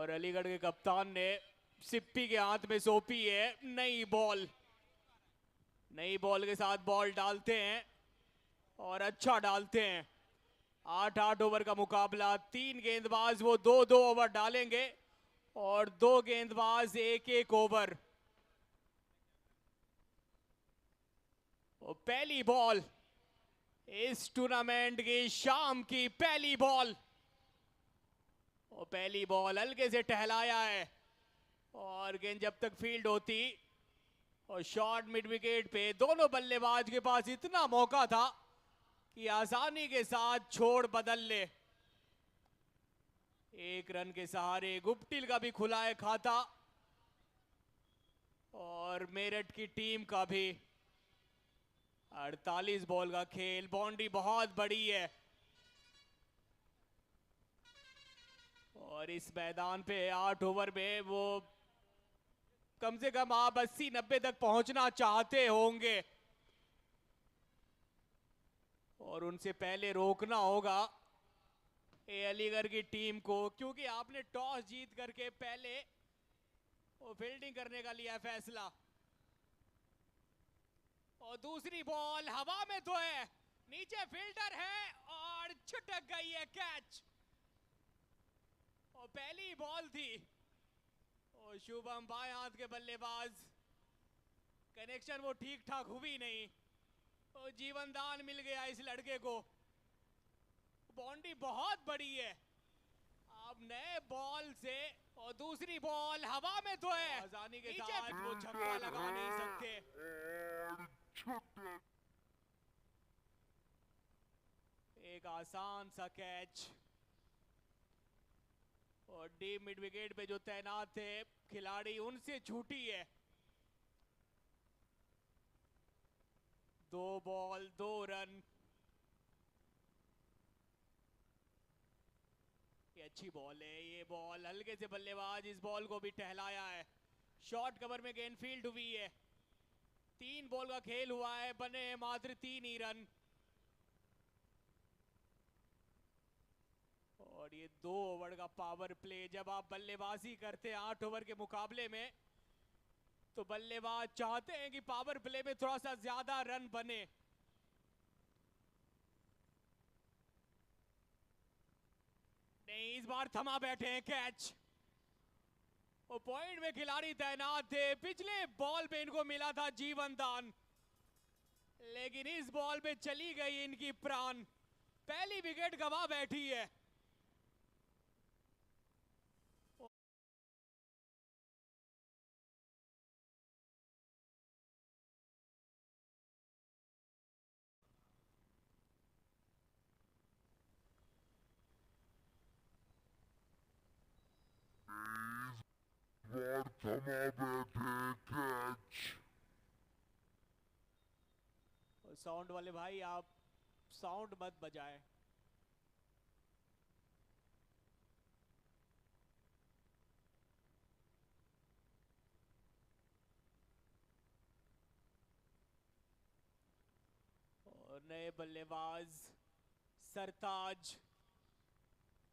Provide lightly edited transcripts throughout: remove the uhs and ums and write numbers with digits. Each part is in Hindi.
और अलीगढ़ के कप्तान ने सिप्पी के हाथ में सौंपी है नई बॉल। नई बॉल के साथ बॉल डालते हैं और अच्छा डालते हैं। 8-8 ओवर का मुकाबला, 3 गेंदबाज वो 2-2 ओवर डालेंगे और 2 गेंदबाज 1-1 ओवर। पहली बॉल इस टूर्नामेंट की शाम की पहली बॉल, और पहली बॉल हल्के से टहलाया है और गेंद जब तक फील्ड होती और शॉट मिड विकेट पे, दोनों बल्लेबाज के पास इतना मौका था कि आसानी के साथ छोड़ बदल ले। 1 रन के सहारे गुप्टिल का भी खुला है खाता और मेरठ की टीम का भी। 48 बॉल का खेल, बाउंड्री बहुत बड़ी है और इस मैदान पे 8 ओवर में वो कम से कम आप 80-90 तक पहुंचना चाहते होंगे और उनसे पहले रोकना होगा ए अलीगढ़ की टीम को, क्योंकि आपने टॉस जीत करके पहले वो फील्डिंग करने का लिया फैसला। और दूसरी बॉल हवा में तो है, नीचे फील्डर है और छुटक गई है कैच। और पहली बॉल थी और शुभम बाएं हाथ के बल्लेबाज, कनेक्शन वो ठीक ठाक हुई नहीं और जीवन दान मिल गया इस लड़के को। बाउंड्री बहुत बड़ी है, अब नए बॉल से, और दूसरी बॉल हवा में तो है, आसानी के साथ वो छक्का लगा नहीं सकते। एक आसान सा कैच और डीप मिड विकेट पे जो तैनात थे खिलाड़ी, उनसे छूटी है। 2 बॉल 2 रन। ये अच्छी बॉल है, ये बॉल हल्के से बल्लेबाज इस बॉल को भी टहलाया है। शॉर्ट कवर में गेंद फील्ड हुई है। 3 बॉल का खेल हुआ है, बने मात्र 3 ही रन और ये 2 ओवर का पावर प्ले। जब आप बल्लेबाजी करते हैं 8 ओवर के मुकाबले में, तो बल्लेबाज चाहते हैं कि पावर प्ले में थोड़ा सा ज्यादा रन बने। नहीं, इस बार थमा बैठे हैं कैच। और पॉइंट में खिलाड़ी तैनात थे, पिछले बॉल पे इनको मिला था जीवन दान, लेकिन इस बॉल पे चली गई इनकी प्राण। पहली विकेट गवा बैठी है। साउंड वाले भाई, आप साउंड मत बजाएं। और नए बल्लेबाज सरताज,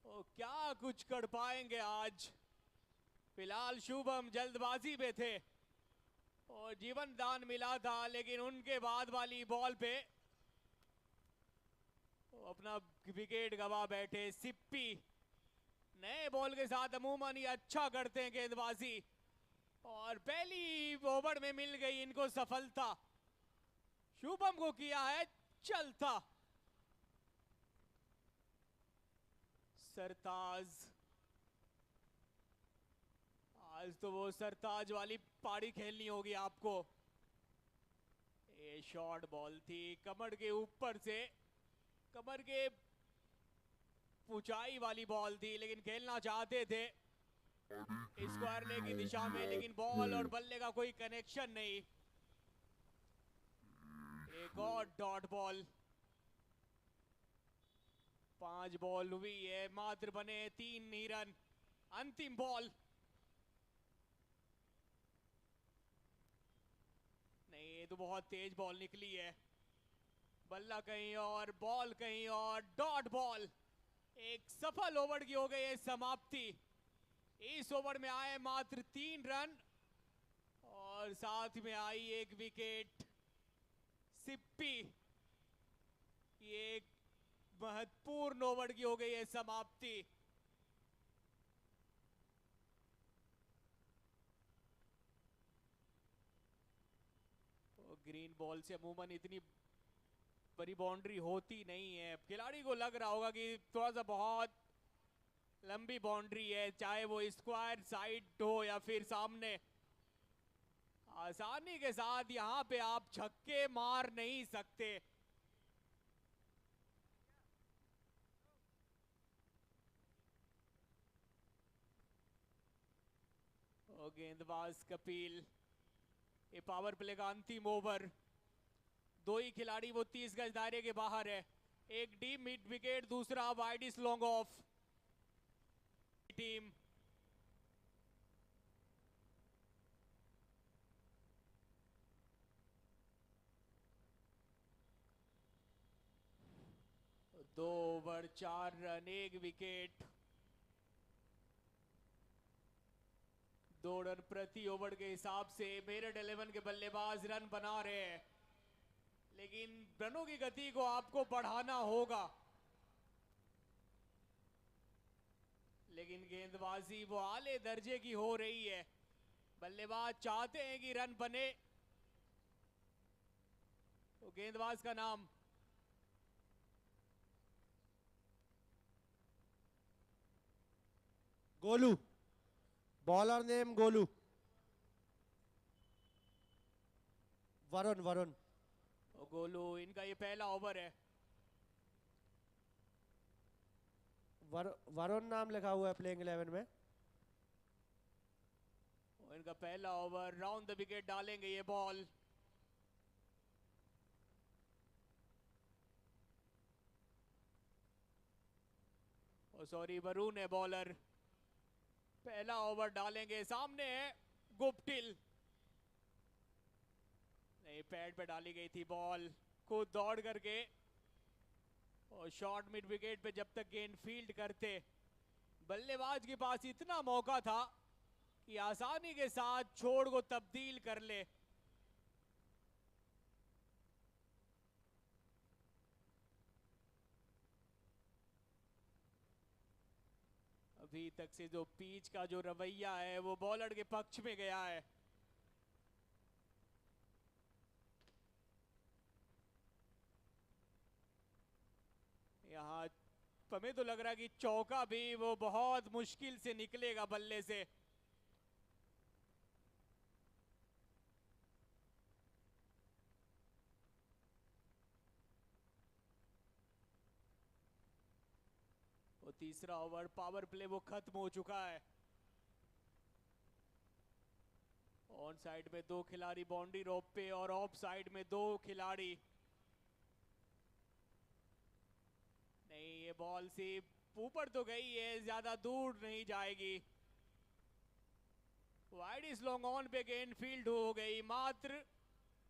और क्या कुछ कर पाएंगे आज। फिलहाल शुभम जल्दबाजी में थे और जीवन दान मिला था, लेकिन उनके बाद वाली बॉल पे अपना विकेट गवा बैठे सिप्पी। नए बॉल के साथ अमूमन ये अच्छा करते हैं गेंदबाजी और पहली ओवर में मिल गई इनको सफलता। शुभम को किया है चलता। सरताज, आज तो वो सरताज वाली पारी खेलनी होगी आपको। ये शॉर्ट बॉल थी, कमर के ऊपर से, कमर के ऊंचाई वाली बॉल थी, लेकिन खेलना चाहते थे स्क्वायर लेग की दिशा में, लेकिन बॉल और बल्ले का कोई कनेक्शन नहीं। एक और डॉट बॉल। 5 बॉल हुई है, मात्र बने 3 ही रन। अंतिम बॉल, नहीं ये तो बहुत तेज बॉल निकली है। बल्ला कहीं और, बॉल कहीं और, डॉट बॉल। एक सफल ओवर की हो गई है समाप्ति। इस ओवर में आए मात्र 3 रन और साथ में आई एक विकेट। सिप्पी ये एक महत्वपूर्ण ओवर की हो गई है समाप्ति। तो ग्रीन बॉल से अमूमन इतनी बड़ी बाउंड्री होती नहीं है। खिलाड़ी को लग रहा होगा कि थोड़ा सा बहुत लंबी बाउंड्री है, चाहे वो स्क्वायर साइड हो या फिर सामने। आसानी के साथ यहां पे आप छक्के मार नहीं सकते। और गेंदबाज कपिल, ये पावर प्ले का अंतिम ओवर। दो ही खिलाड़ी वो 30 गज दायरे के बाहर है। एक डीप मिड विकेट, दूसरा वाइडिस लॉन्ग ऑफ। टीम दो ओवर 4 रन 1 विकेट। 2 रन प्रति ओवर के हिसाब से मेरठ 11 के बल्लेबाज रन बना रहे हैं, लेकिन रनों की गति को आपको बढ़ाना होगा। लेकिन गेंदबाजी वो आले दर्जे की हो रही है। बल्लेबाज चाहते हैं कि रन बने। तो गेंदबाज का नाम गोलू, बॉलर नेम गोलू। वरुण वरुण गोलू, इनका ये पहला ओवर है। वरुण नाम लिखा हुआ है प्लेइंग 11 में। इनका पहला ओवर, राउंड द विकेट डालेंगे ये बॉल। सॉरी, वरुण है बॉलर। पहला ओवर डालेंगे, सामने है गुप्टिल। नहीं, पैड पे डाली गई थी बॉल, खुद दौड़ करके। और शॉर्ट मिड विकेट पे जब तक गेंद फील्ड करते, बल्लेबाज के पास इतना मौका था कि आसानी के साथ छोड़ को तब्दील कर ले। अभी तक से जो पिच का जो रवैया है वो बॉलर के पक्ष में गया है। यहाँ हमें तो लग रहा है कि चौका भी वो बहुत मुश्किल से निकलेगा बल्ले से। वो तीसरा ओवर पावर प्ले वो खत्म हो चुका है। ऑन साइड में 2 खिलाड़ी बाउंड्री रोप पे और ऑफ साइड में 2 खिलाड़ी। नहीं, ये बॉल सिर्फ ऊपर तो गई है, ज्यादा दूर नहीं जाएगी। वाइड इस लॉन्ग ऑन पे गेंद फील्ड हो गई, मात्र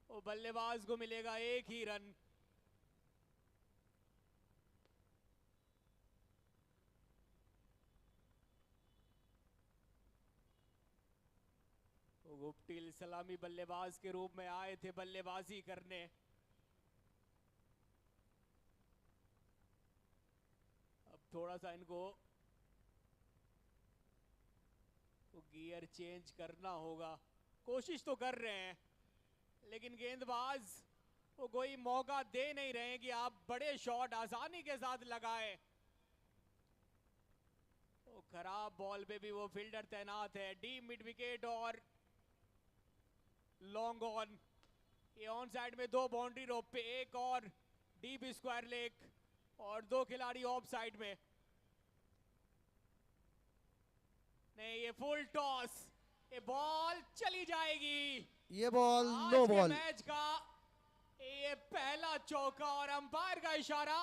वो बल्लेबाज को मिलेगा 1 ही रन। गुप्टिल सलामी बल्लेबाज के रूप में आए थे बल्लेबाजी करने। अब थोड़ा सा इनको गियर चेंज करना होगा। कोशिश तो कर रहे हैं, लेकिन गेंदबाज वो कोई मौका दे नहीं रहे हैं कि आप बड़े शॉट आसानी के साथ लगाए। तो खराब बॉल पे भी वो फील्डर तैनात है। डीप मिड विकेट और लॉन्ग ऑन। ये ऑन साइड में 2 बाउंड्री रोप पे, एक और डीप स्क्वायर लेग और 2 खिलाड़ी ऑफ साइड में। नहीं, ये फुल टॉस, ये बॉल चली जाएगी। ये बॉल आज नो के बॉल। मैच का ये पहला चौका और अंपायर का इशारा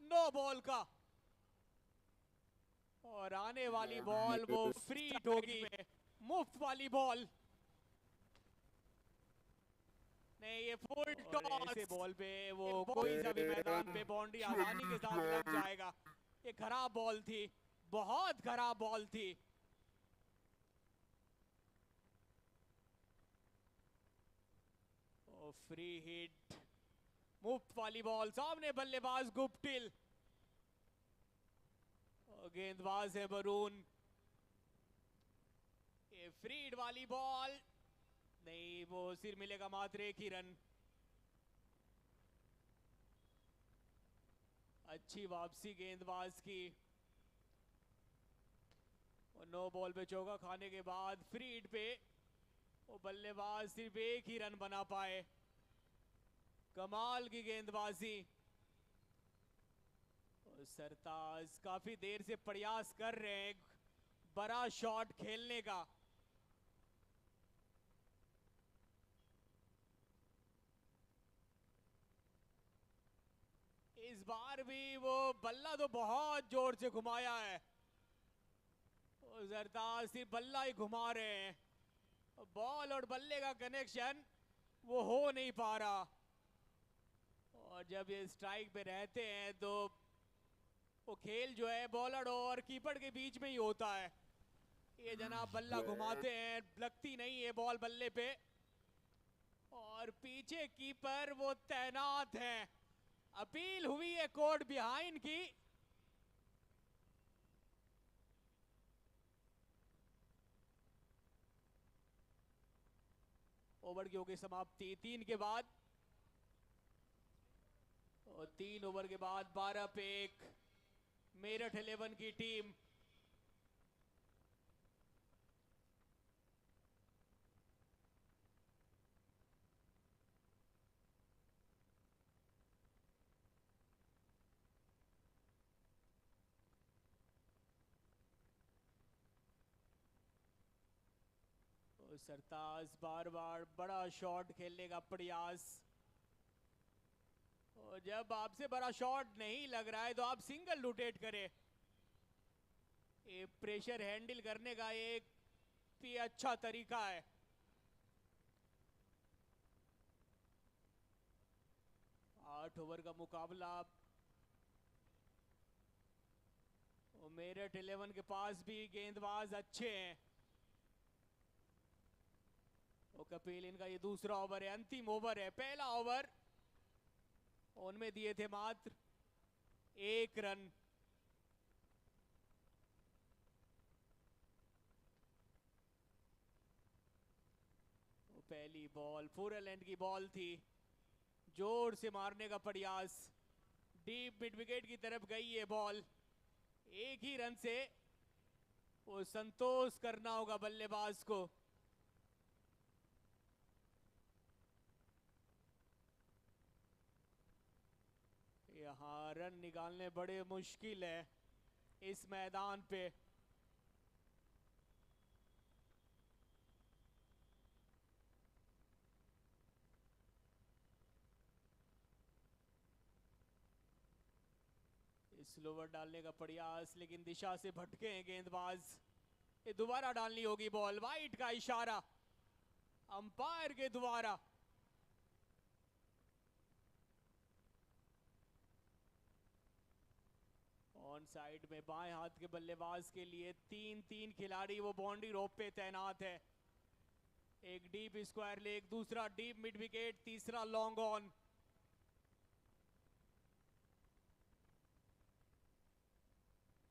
नो बॉल का। और आने वाली बॉल वो फ्री हिट होगी, मुफ्त वाली बॉल। नहीं, ये फुल टॉस। ऐसे बॉल पे वो कोई सा भी मैदान पे बाउंड्री आसानी के साथ लग जाएगा। ये खराब बॉल थी, बहुत खराब बॉल थी। और फ्री हिट, मुफ्त वाली बॉल, सामने बल्लेबाज गुप्टिल और गेंदबाज है वरुण। ये फ्री हिट वाली बॉल नहीं, वो सिर मिलेगा मात्र एक ही रन। अच्छी वापसी गेंदबाज की और 9 बॉल पे चौका खाने के बाद फ्री हिट पे वो बल्लेबाज सिर्फ एक ही रन बना पाए। कमाल की गेंदबाजी। और सरताज काफी देर से प्रयास कर रहे हैं बड़ा शॉट खेलने का। इस बार भी वो बल्ला तो बहुत जोर से घुमाया है और सरताज सिर्फ बल्ला ही घुमा रहे हैं, बॉल और बल्ले का कनेक्शन वो हो नहीं पा रहा। और जब ये स्ट्राइक पे रहते हैं तो वो खेल जो है बॉलर और कीपर के बीच में ही होता है। ये जनाब बल्ला घुमाते हैं, लगती नहीं है बॉल बल्ले पे और पीछे कीपर वो तैनात हैं। अपील हुई है कोर्ट बिहाइंड की। ओवर की होगी समाप्ति 3 के बाद और 3 ओवर के बाद 12 पे 1 मेरठ 11 की टीम। सरताज बार बार बड़ा शॉट खेलने का प्रयास, और जब आपसे बड़ा शॉट नहीं लग रहा है तो आप सिंगल रोटेट करें। ये प्रेशर हैंडल करने का एक भी अच्छा तरीका है। आठ ओवर का मुकाबला। मेरठ 11 के पास भी गेंदबाज अच्छे हैं। कपिल इनका ये दूसरा ओवर है, अंतिम ओवर है। पहला ओवर उनमें दिए थे मात्र 1 रन। पहली बॉल फुल एंड की बॉल थी, जोर से मारने का प्रयास, डीप मिड विकेट की तरफ गई ये बॉल। एक ही रन से वो संतोष करना होगा बल्लेबाज को। यहाँ रन निकालने बड़े मुश्किल है इस मैदान पे। स्लोवर डालने का प्रयास, लेकिन दिशा से भटके हैं गेंदबाज। ये दोबारा डालनी होगी बॉल, वाइट का इशारा अंपायर के द्वारा। ऑन साइड में बाएं हाथ के बल्लेबाज के लिए 3 खिलाड़ी वो बाउंड्री रोप पे तैनात है। एक डीप स्क्वायर लेग, दूसरा डीप मिड विकेट, तीसरा लॉन्ग ऑन।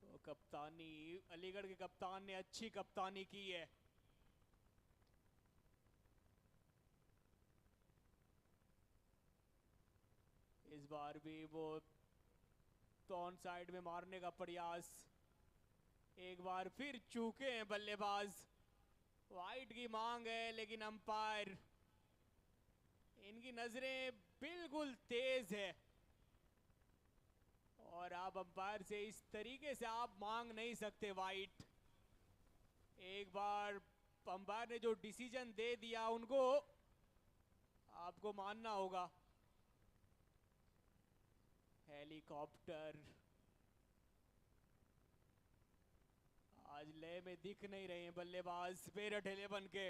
तो कप्तानी, अलीगढ़ के कप्तान ने अच्छी कप्तानी की है। इस बार भी वो तो ऑन साइड में मारने का प्रयास, एक बार फिर चूके हैं बल्लेबाज। वाइट की मांग है लेकिन अंपायर, इनकी नजरें बिल्कुल तेज है और आप अंपायर से इस तरीके से आप मांग नहीं सकते वाइट। एक बार अंपायर ने जो डिसीजन दे दिया उनको आपको मानना होगा। हेलीकॉप्टर आज लय में दिख नहीं रहे हैं बल्लेबाज मेरठ 11 के।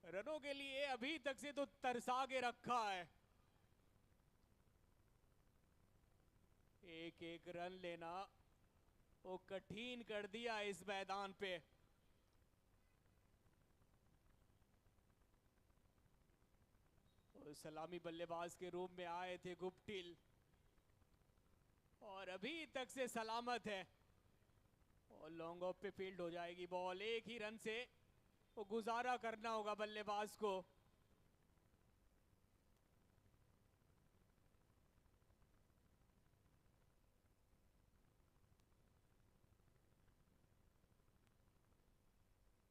रनों के लिए अभी तक से तो तरसा के रखा है। एक रन लेना वो कठिन कर दिया इस मैदान पे। सलामी बल्लेबाज के रूप में आए थे गुप्टिल, और अभी तक से सलामत है। और लॉन्ग ऑफ पे फील्ड हो जाएगी बॉल। एक ही रन से वो गुजारा करना होगा बल्लेबाज को।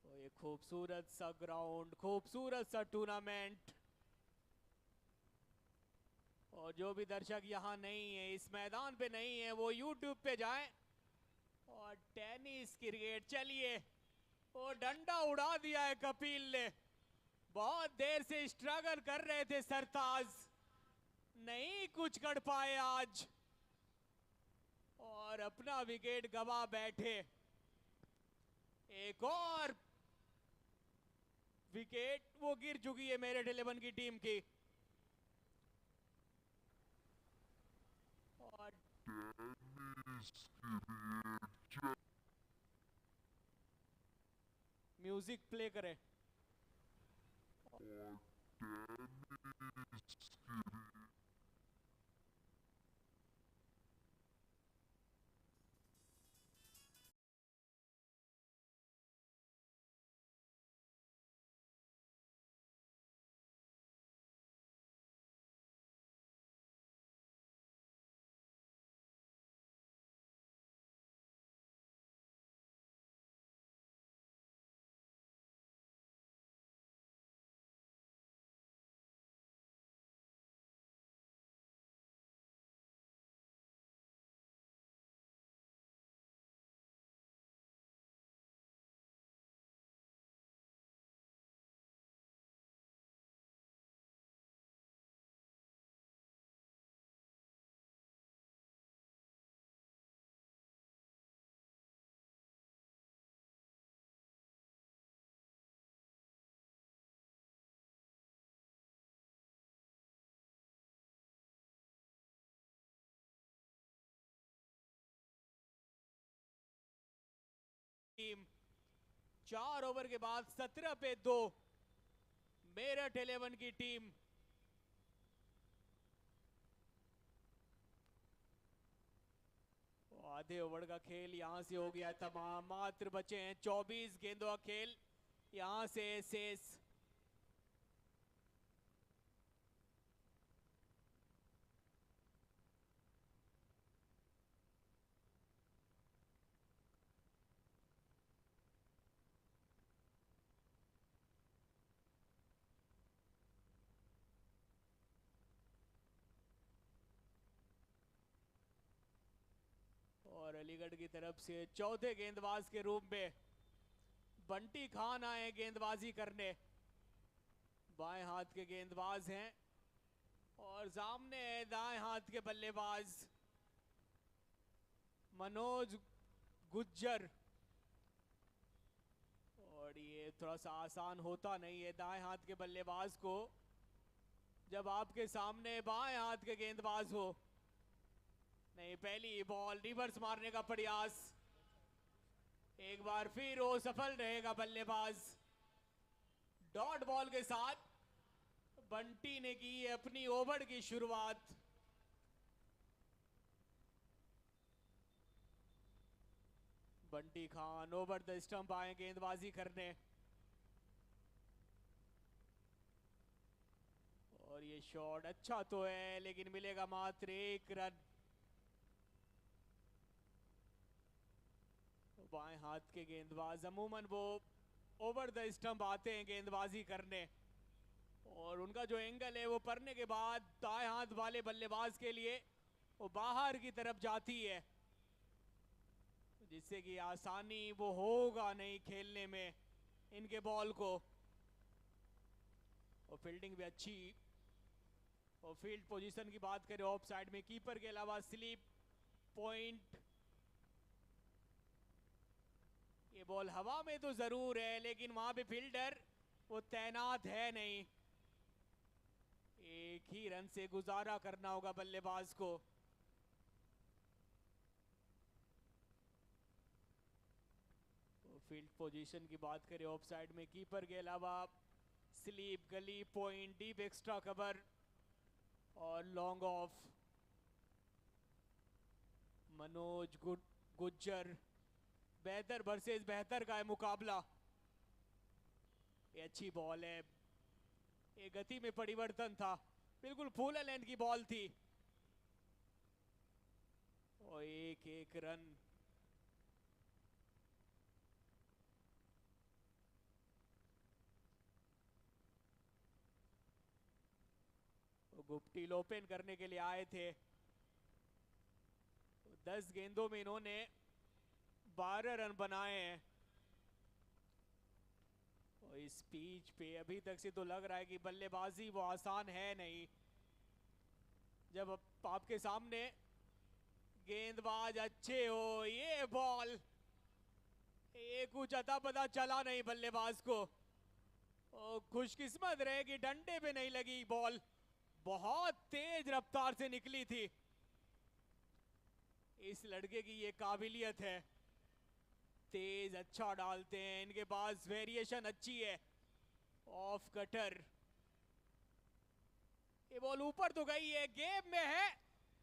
तो ये खूबसूरत सा ग्राउंड, खूबसूरत सा टूर्नामेंट, और जो भी दर्शक यहाँ नहीं है, इस मैदान पे नहीं है, वो यूट्यूब पे जाएं और टेनिस क्रिकेट। चलिए, वो डंडा उड़ा दिया है कपिल ने। बहुत देर से स्ट्रगल कर रहे थे सरताज, नहीं कुछ कर पाए आज, और अपना विकेट गवा बैठे। एक और विकेट वो गिर चुकी है मेरठ 11 की टीम की। और म्यूजिक प्ले करें। टीम 4 ओवर के बाद 17 पे 2, मेरठ 11 की टीम। आधे ओवर का खेल यहां से हो गया तमाम। मात्र बचे हैं 24 गेंदों का खेल यहां से शेष। और अलीगढ़ की तरफ से चौथे गेंदबाज के रूप में बंटी खान आए गेंदबाजी करने। बाएं हाथ के गेंदबाज हैं, और सामने है दाएं हाथ के बल्लेबाज मनोज गुज्जर। और ये थोड़ा सा आसान होता नहीं है दाएं हाथ के बल्लेबाज को, जब आपके सामने बाएं हाथ के गेंदबाज हो। नहीं, पहली बॉल रिवर्स मारने का प्रयास, एक बार फिर वो सफल रहेगा बल्लेबाज। डॉट बॉल के साथ बंटी ने की अपनी ओवर की शुरुआत। Bunty Khan over the stump आए गेंदबाजी करने, और ये शॉट अच्छा तो है लेकिन मिलेगा मात्र 1 रन। बाएं हाथ के गेंदबाज अमूमन वो ओवर द स्टंप आते हैं गेंदबाजी करने, और उनका जो एंगल है वो पड़ने के बाद दाएं हाथ वाले बल्लेबाज के लिए वो बाहर की तरफ जाती है, जिससे कि आसानी वो होगा नहीं खेलने में इनके बॉल को। और फील्डिंग भी अच्छी। और फील्ड पोजीशन की बात करें ऑफ साइड में, कीपर के अलावा स्लिप पॉइंट। ये बॉल हवा में तो जरूर है लेकिन वहां पे फील्डर वो तैनात है नहीं। एक ही रन से गुजारा करना होगा बल्लेबाज को। तो फील्ड पोजीशन की बात करें ऑफ साइड में, कीपर के अलावा स्लीप, गली, पॉइंट, डीप एक्स्ट्रा कवर, और लॉन्ग ऑफ मनोज गुज्जर। बेहतर वर्सेस बेहतर का है मुकाबला। ये अच्छी बॉल है, ये गति में परिवर्तन था, बिल्कुल फुल लेंथ की बॉल थी। और एक एक रन। गुप्टिल ओपन करने के लिए आए थे। 10 गेंदों में इन्होंने 12 रन बनाए हैं। और इस पिच पे अभी तक से तो लग रहा है कि बल्लेबाजी वो आसान है नहीं। जब आपके सामने गेंदबाज अच्छे हो, ये बॉल, ये कुछ अता पता चला नहीं बल्लेबाज को। और खुशकिस्मत रहे कि डंडे पे नहीं लगी बॉल, बहुत तेज रफ्तार से निकली थी। इस लड़के की ये काबिलियत है, तेज अच्छा डालते हैं, इनके पास वेरिएशन अच्छी है। ऑफ कटर, ये बॉल ऊपर तो गई है, गेम में है।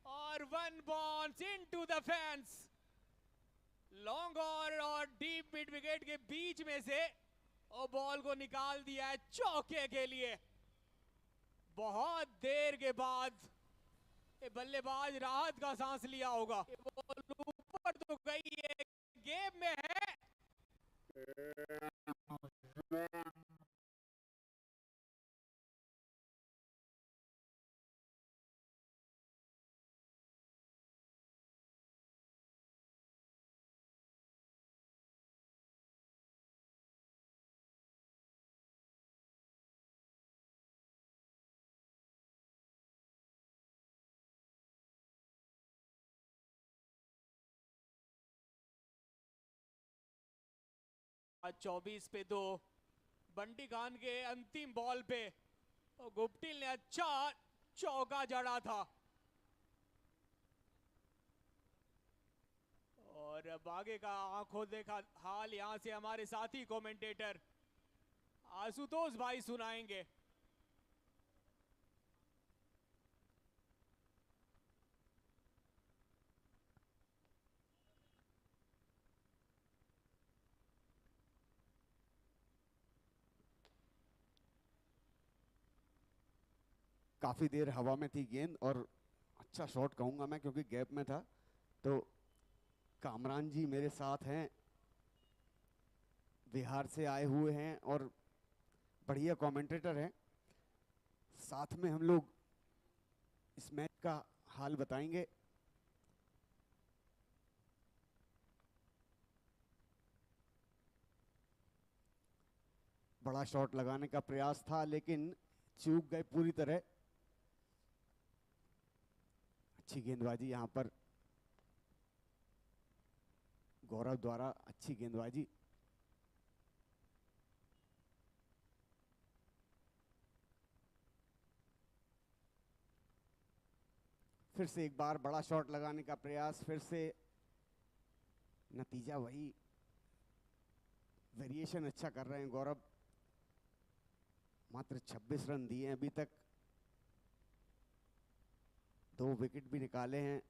और one bounce into the fans. Long और डीप मिड विकेट के बीच में से और बॉल को निकाल दिया है चौके के लिए। बहुत देर के बाद ये बल्लेबाज राहत का सांस लिया होगा। ये बॉल ऊपर तो गई है, गेम में है। आज 24 पे 2 बंटी खान के अंतिम बॉल पे और गुप्टिल ने अच्छा चौका जड़ा था। और अब आगे का आंखों देखा हाल यहां से हमारे साथी कमेंटेटर आशुतोष भाई सुनाएंगे। काफ़ी देर हवा में थी गेंद और अच्छा शॉट कहूँगा मैं क्योंकि गैप में था। तो कामरान जी मेरे साथ हैं, बिहार से आए हुए हैं और बढ़िया कमेंटेटर हैं। साथ में हम लोग इस मैच का हाल बताएंगे। बड़ा शॉट लगाने का प्रयास था लेकिन चूक गए पूरी तरह। अच्छी गेंदबाजी यहां पर गौरव द्वारा, अच्छी गेंदबाजी। फिर से एक बार बड़ा शॉट लगाने का प्रयास, फिर से नतीजा वही। वेरिएशन अच्छा कर रहे हैं गौरव, मात्र 26 रन दिए हैं अभी तक, 2 विकेट भी निकाले हैं।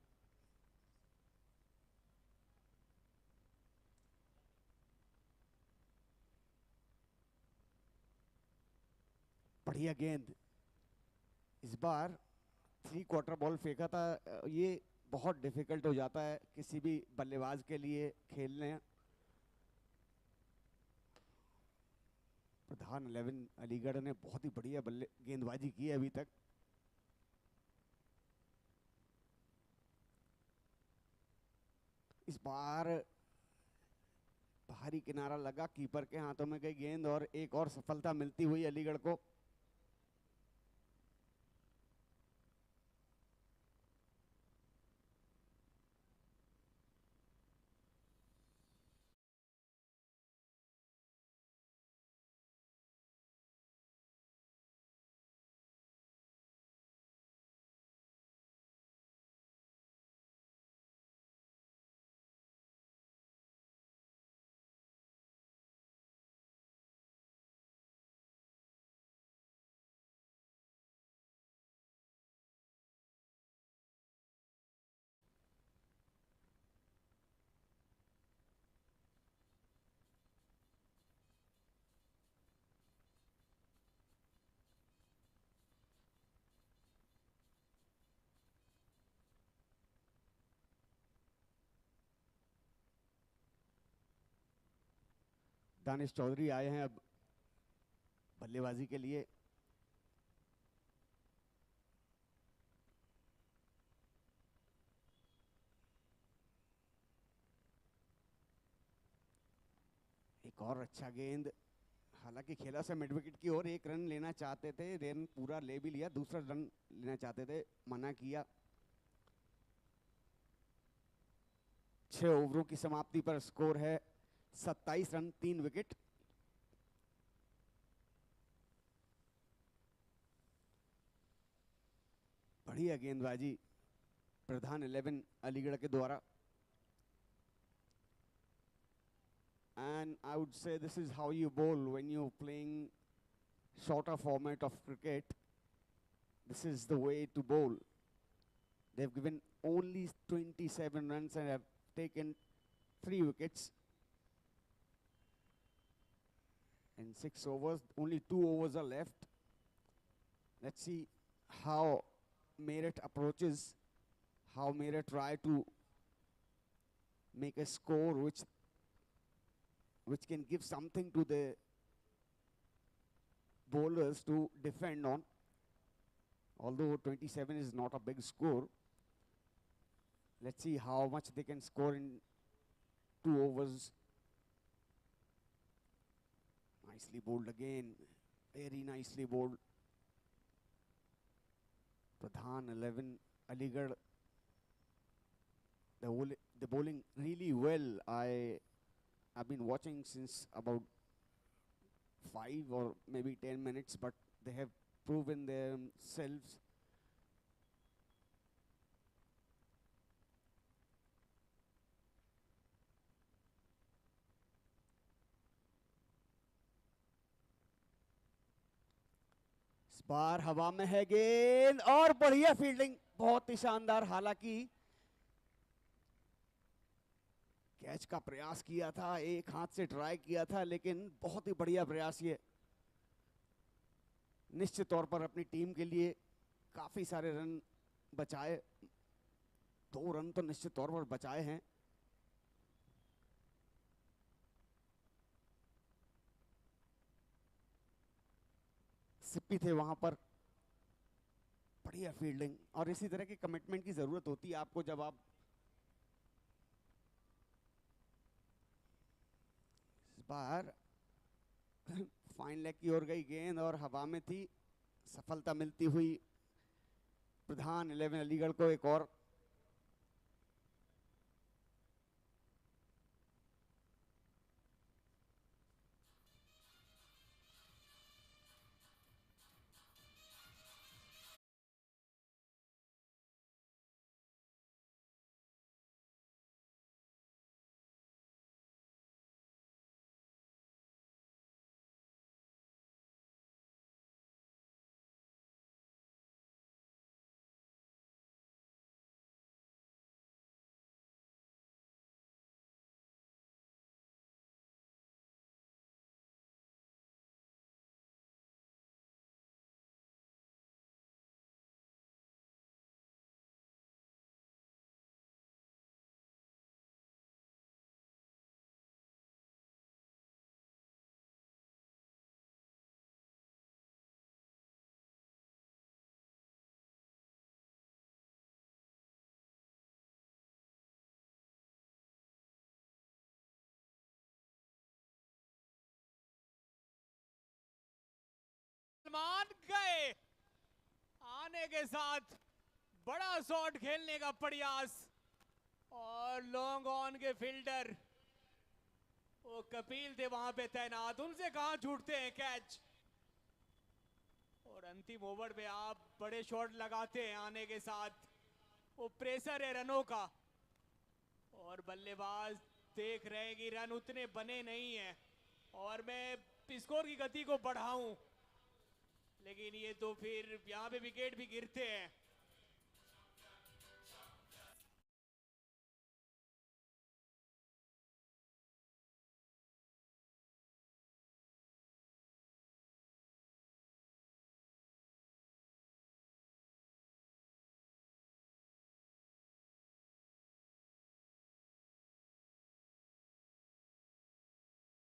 बढ़िया गेंद, इस बार 3/4 बॉल फेंका था। ये बहुत डिफिकल्ट हो जाता है किसी भी बल्लेबाज के लिए खेलने। प्रधान 11 अलीगढ़ ने बहुत ही बढ़िया गेंदबाजी की है अभी तक। इस बार बाहरी किनारा लगा, कीपर के हाथों में गई गेंद और एक और सफलता मिलती हुई अलीगढ़ को। दानिश चौधरी आए हैं अब बल्लेबाजी के लिए। एक और अच्छा गेंद, हालांकि खेला से मिड विकेट की ओर, एक रन लेना चाहते थे, रन पूरा ले भी लिया, दूसरा रन लेना चाहते थे, मना किया। 6 ओवरों की समाप्ति पर स्कोर है 27 रन 3 विकेट। बढ़िया गेंदबाजी प्रधान 11 अलीगढ़ के द्वारा। And I would say this is how you bowl when you're playing shorter format of cricket. This is the way to bowl. They've given only 27 runs and have taken 3 wickets. In 6 overs, only 2 overs are left. Let's see how Merit approaches, how Merit try to make a score which can give something to the bowlers to defend on. Although 27 is not a big score, let's see how much they can score in 2 overs. Nicely bowled again, very nicely bowled. Pradhan 11 Aligarh, the bowling really well. I've been watching since about 5 or maybe 10 minutes, but they have proven themselves. इस बार हवा में है गेंद और बढ़िया फील्डिंग, बहुत ही शानदार। हालांकि कैच का प्रयास किया था, एक हाथ से ट्राई किया था, लेकिन बहुत ही बढ़िया प्रयास ये। निश्चित तौर पर अपनी टीम के लिए काफी सारे रन बचाए, 2 रन तो निश्चित तौर पर बचाए हैं। सिप्पी थे वहां पर, बढ़िया फील्डिंग। और इसी तरह की कमिटमेंट की जरूरत होती है आपको जब आप इस बार फाइन लेग की ओर गई गेंद और हवा में थी, सफलता मिलती हुई प्रधान 11 अलीगढ़ को एक और। सलमान गए आने के साथ, बड़ा शॉट खेलने का प्रयास, और लॉन्ग ऑन के फील्डर वो कपिल थे वहां पे तैनात, उनसे कहां छूटते हैं कैच। और अंतिम ओवर पे आप बड़े शॉट लगाते हैं आने के साथ, वो प्रेशर है रनों का, और बल्लेबाज देख रहे हैं कि रन उतने बने नहीं हैं और मैं स्कोर की गति को बढ़ाऊं, लेकिन ये तो फिर यहां पे विकेट भी गिरते हैं।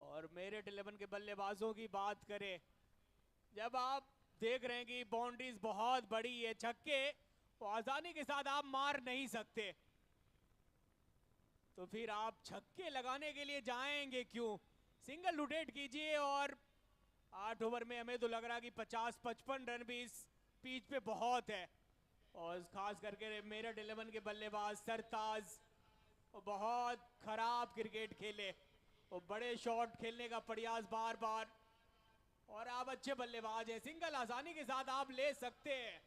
और और मेरे 11 के बल्लेबाजों की बात करें, जब आप देख रहे हैं कि बाउंड्रीज बहुत बड़ी है, छक्के तो आसानी के साथ आप मार नहीं सकते, तो फिर आप छक्के लगाने के लिए जाएंगे क्यों? सिंगल रोटेट कीजिए। और 8 ओवर में हमें तो लग रहा कि 50-55 रन भी इस पिच पे बहुत है। और खास करके मेरे 11 के बल्लेबाज सरताज बहुत खराब क्रिकेट खेले और बड़े शॉट खेलने का प्रयास बार बार, और आप अच्छे बल्लेबाज हैं, सिंगल आसानी के साथ आप ले सकते हैं।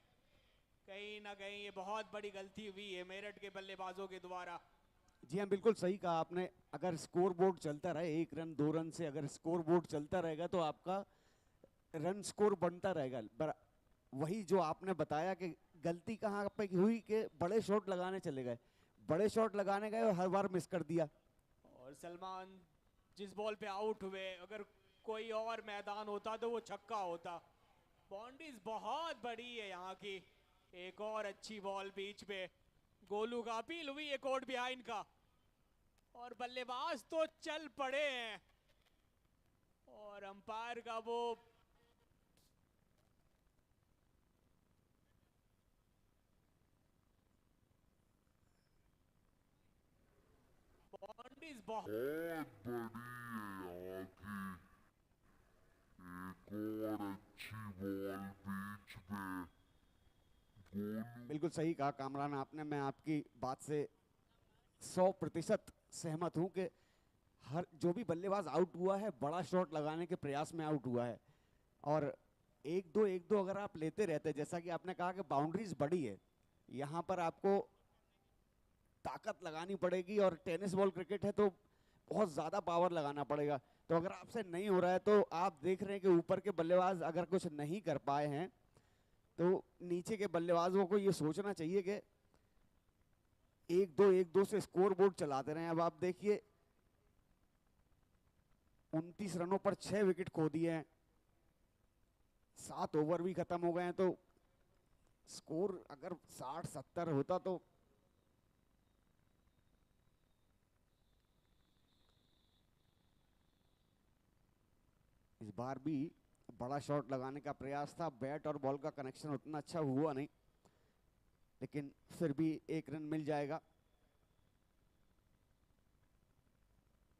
कहीं ना कहीं ये बहुत बड़ी गलती हुई है मेरठ के बल्लेबाजों के द्वारा। जी हाँ, बिल्कुल सही कहा आपने। अगर स्कोर बोर्ड चलता रहे, 1 रन 2 रन से अगर स्कोर बोर्ड चलता रहेगा तो आपका रन स्कोर बनता रहेगा। वही जो आपने बताया कि गलती कहाँ पे हुई कि बड़े शॉट लगाने चले गए, बड़े शॉट लगाने गए और हर बार मिस कर दिया। और सलमान जिस बॉल पे आउट हुए, अगर कोई और मैदान होता तो वो छक्का होता। बाउंड्रीज बहुत बड़ी है यहाँ की। एक और अच्छी बॉल बीच पे, गोलू का अपील हुई एक और बिहाइंड का, और बल्लेबाज तो चल पड़े हैं और अंपायर का वो बाउंड्रीज बहुत बड़ी है यहाँ की। एक और अच्छी बॉल बीच में, गोलू बिल्कुल सही कहा कामरान आपने। मैं आपकी बात से 100% सहमत हूं कि हर जो भी बल्लेबाज आउट हुआ है बड़ा शॉट लगाने के प्रयास में आउट हुआ है। और 1-2 अगर आप लेते रहते, जैसा कि आपने कहा कि बाउंड्रीज बड़ी है, यहाँ पर आपको ताकत लगानी पड़ेगी, और टेनिस बॉल क्रिकेट है तो बहुत ज़्यादा पावर लगाना पड़ेगा। तो अगर आपसे नहीं हो रहा है तो आप देख रहे हैं कि ऊपर के बल्लेबाज अगर कुछ नहीं कर पाए हैं तो नीचे के बल्लेबाजों को ये सोचना चाहिए कि 1-2 से स्कोर बोर्ड चलाते रहे। अब आप देखिए 29 रनों पर 6 विकेट खो दिए हैं, 7 ओवर भी खत्म हो गए हैं, तो स्कोर अगर 60-70 होता तो इस बार भी बड़ा शॉट लगाने का प्रयास था। बैट और बॉल का कनेक्शन उतना अच्छा हुआ नहीं, लेकिन फिर भी 1 रन मिल जाएगा।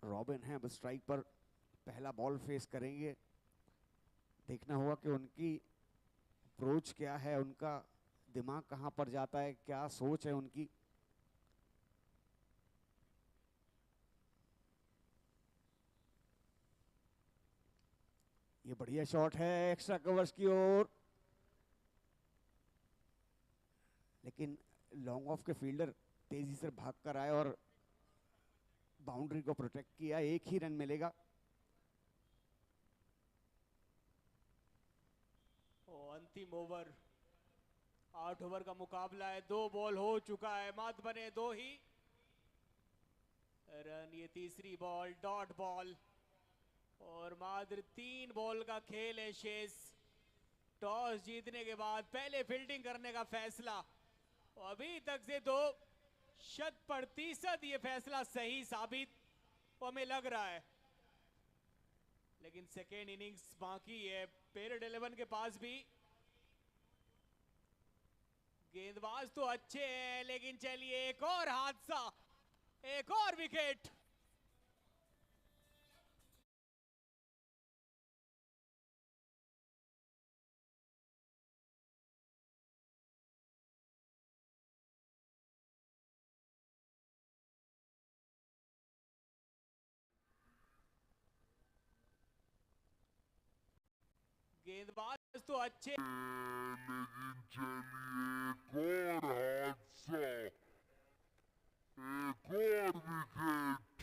रॉबिन है अब स्ट्राइक पर, पहला बॉल फेस करेंगे। देखना होगा कि उनकी अप्रोच क्या है, उनका दिमाग कहां पर जाता है, क्या सोच है उनकी। ये बढ़िया शॉट है एक्स्ट्रा कवर्स की ओर, लेकिन लॉन्ग ऑफ के फील्डर तेजी से भाग कर आए और बाउंड्री को प्रोटेक्ट किया। 1 ही रन मिलेगा। अंतिम ओवर, 8 ओवर का मुकाबला है, 2 बॉल हो चुका है, मत बने 2 ही रन। ये तीसरी बॉल डॉट बॉल और मात्र 3 बॉल का खेल है शेष। टॉस जीतने के बाद पहले फील्डिंग करने का फैसला, और अभी तक से तो 100% ये फैसला सही साबित हमें लग रहा है, लेकिन सेकेंड इनिंग्स बाकी है। पेरेड 11 के पास भी गेंदबाज तो अच्छे हैं, लेकिन चलिए एक और हादसा, एक और विकेट। गेंदबाज तो अच्छे, लेकिन चलिए एक और हादसा, एक और विकेट।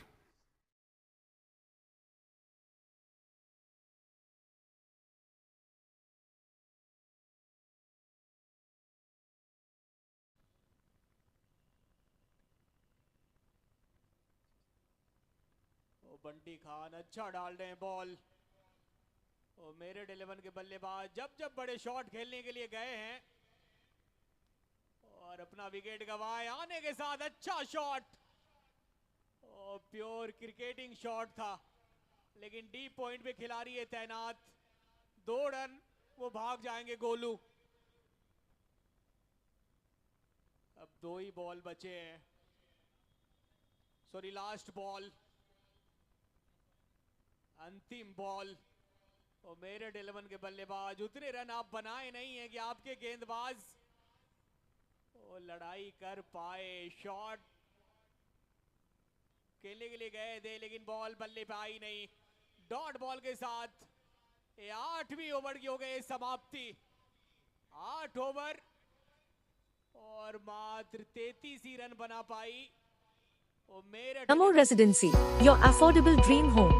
बंटी खान अच्छा डाल रहे हैं बॉल, और मेरे 11 के बल्लेबाज जब जब बड़े शॉट खेलने के लिए गए हैं और अपना विकेट गंवाए। आने के साथ अच्छा शॉट, और प्योर क्रिकेटिंग शॉट था, लेकिन डीप पॉइंट पे खिलाड़ी है तैनात। 2 रन वो भाग जाएंगे गोलू। अब 2 ही बॉल बचे हैं, सॉरी लास्ट बॉल, अंतिम बॉल। और मेरठ 11 के बल्लेबाज उतने रन आप बनाए नहीं है कि आपके गेंदबाज वो लड़ाई कर पाए। शॉट खेलने के लिए गए थे लेकिन बॉल बल्ले पे आई नहीं। डॉट बॉल के साथ 8वीं ओवर की हो गई समाप्ति। 8 ओवर और मात्र 33 ही रन बना पाई और Meerut. Namo Residency, your affordable dream home.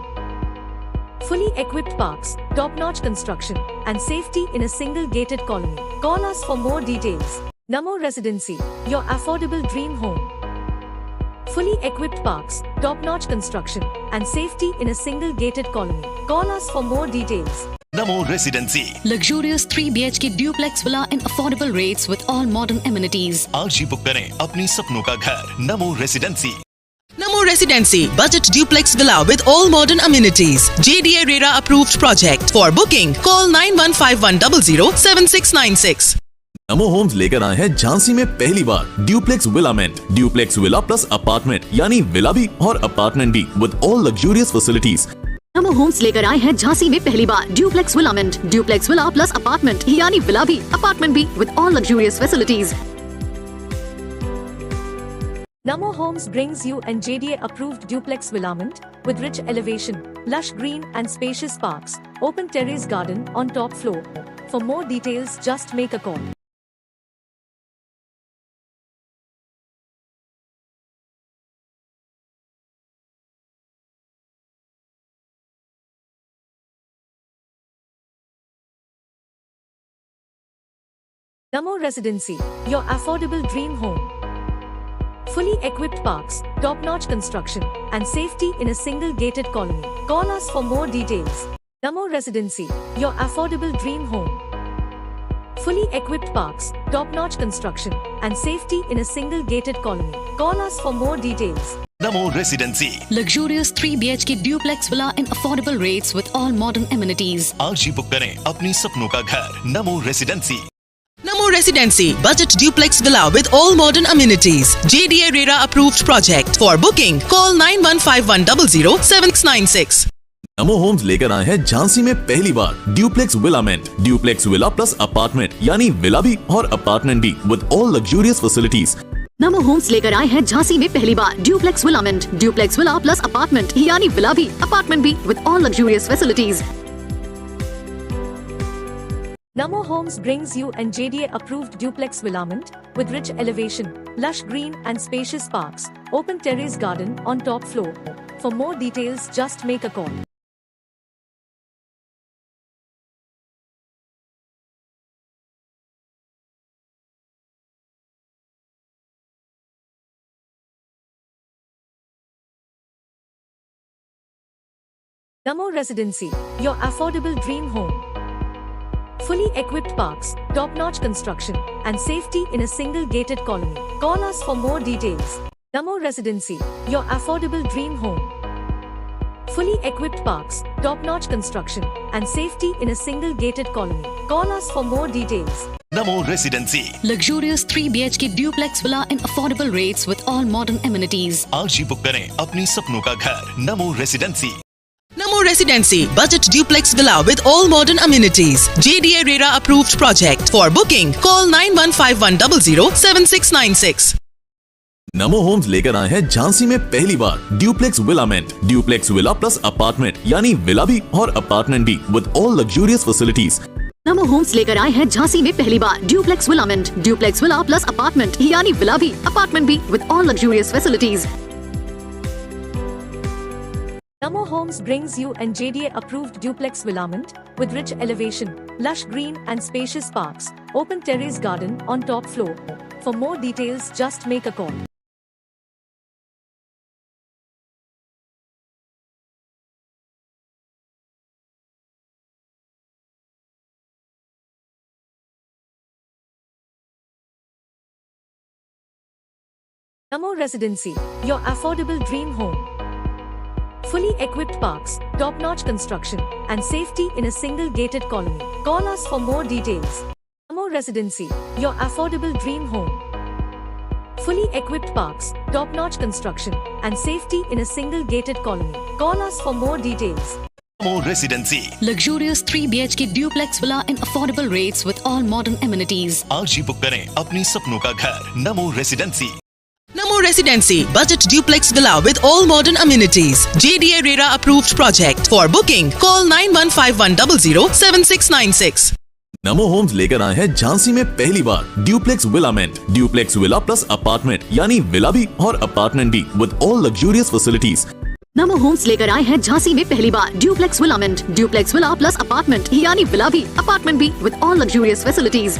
Fully equipped parks, top-notch construction, and safety in a single gated colony. Call us for more details. Namo Residency, your affordable dream home. Fully equipped parks, top-notch construction, and safety in a single gated colony. Call us for more details. Namo Residency. Luxurious 3 BHK duplex villa in affordable rates with all modern amenities. आज ही बुक करें अपनी सपनों का घर। Namo Residency. Namo Residency, budget duplex villa with all modern amenities. JDA RERA approved project. For booking, call 9151007696. NaMo Homes लेकर आए हैं झांसी में पहली बार duplex villament, duplex villa plus apartment, यानी विला भी और अपार्टमेंट भी with all luxurious facilities. Namo Homes लेकर आए हैं झांसी में पहली बार duplex villament, duplex villa plus apartment, यानी विला भी अपार्टमेंट भी with all luxurious facilities. Namo Homes brings you an JDA approved duplex villament with rich elevation, lush green and spacious parks, open terrace garden on top floor. For more details, just make a call. Namo Residency, your affordable dream home. Fully equipped parks, top-notch construction, and safety in a single gated colony. Call us for more details. Namo Residency, your affordable dream home. Fully equipped parks, top-notch construction, and safety in a single gated colony. Call us for more details. Namo Residency. Luxurious 3 BHK duplex villa in affordable rates with all modern amenities. आज ही बुक करें अपनी सपनों का घर। Namo Residency. Namo Residency, budget duplex villa with all modern amenities. JDA RERA approved project. For booking, call 9151007696. NaMo Homes लेकर आए हैं झांसी में पहली बार duplex villament, duplex villa plus apartment, यानी विला भी और अपार्टमेंट भी with all luxurious facilities. Namo Homes लेकर आए हैं झांसी में पहली बार duplex villament, duplex villa plus apartment, यानी विला भी अपार्टमेंट भी with all luxurious facilities. Namo Homes brings you an JDA approved duplex villament with rich elevation, lush green and spacious parks, open terrace garden on top floor. For more details, just make a call. Namo Residency, your affordable dream home. Fully equipped parks, top-notch construction, and safety in a single gated colony. Call us for more details. Namo Residency, your affordable dream home. Fully equipped parks, top-notch construction, and safety in a single gated colony. Call us for more details. Namo Residency. Luxurious 3 BHK duplex villa in affordable rates with all modern amenities. आज ही बुक करें अपनी सपनों का घर। Namo Residency. Namo Residency, budget duplex villa with all modern amenities. JDA RERA approved project. For booking, call 9151007696. NaMo Homes लेकर आए हैं झांसी में पहली बार duplex villament, duplex villa plus apartment, यानी विला भी और अपार्टमेंट भी with all luxurious facilities. Namo Homes लेकर आए हैं झांसी में पहली बार duplex villament, duplex villa plus apartment, यानी विला भी अपार्टमेंट भी with all luxurious facilities. Namo Homes brings you an JDA approved duplex villament with rich elevation, lush green and spacious parks, open terrace garden on top floor. For more details, just make a call. Namo Residency, your affordable dream home. Fully equipped parks, top-notch construction, and safety in a single gated colony. Call us for more details. Namo Residency, your affordable dream home. Fully equipped parks, top-notch construction, and safety in a single gated colony. Call us for more details. Namo Residency. Luxurious 3 BHK duplex villa in affordable rates with all modern amenities. आज ही बुक करें अपनी सपनों का घर नमो residency. Namo Residency, budget duplex villa with all modern amenities. JDA RERA approved project. For booking, call 9151007696. NaMo Homes लेकर आए हैं झांसी में पहली बार duplex villament, duplex villa plus apartment यानी विला भी और अपार्टमेंट भी with all luxurious facilities. Namo Homes लेकर आए हैं झांसी में पहली बार duplex villament, duplex villa plus apartment यानी विला भी अपार्टमेंट भी with all luxurious facilities.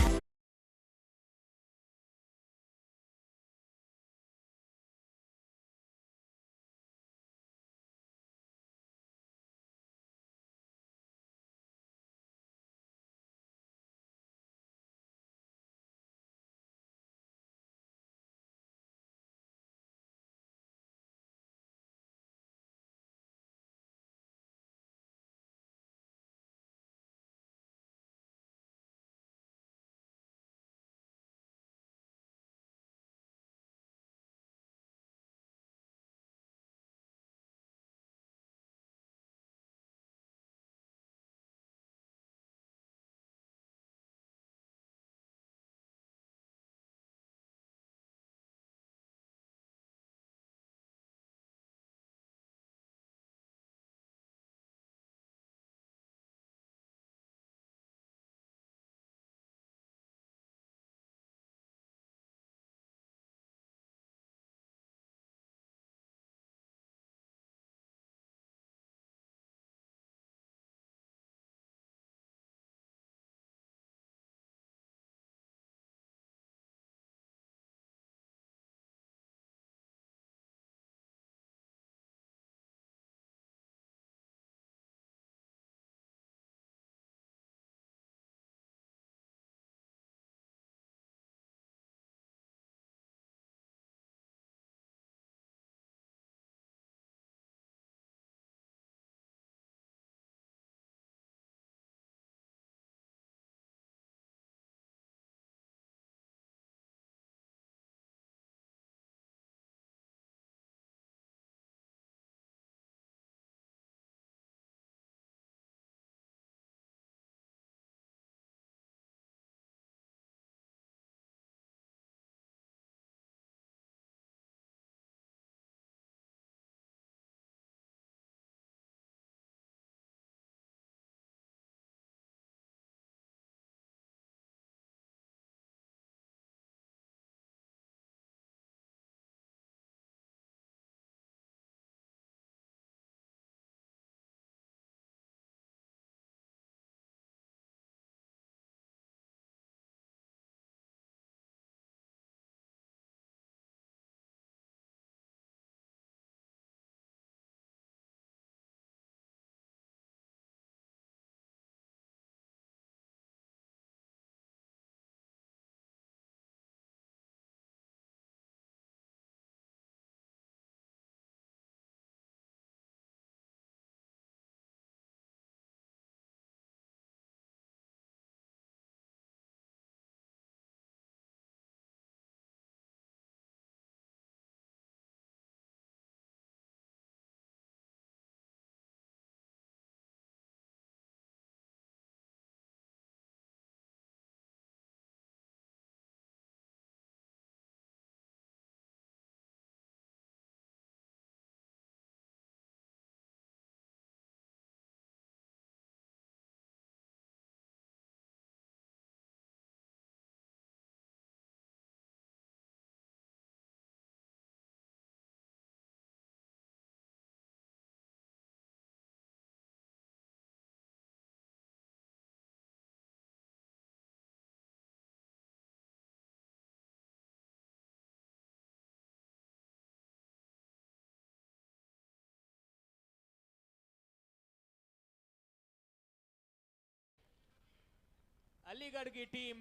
Aligarh की टीम।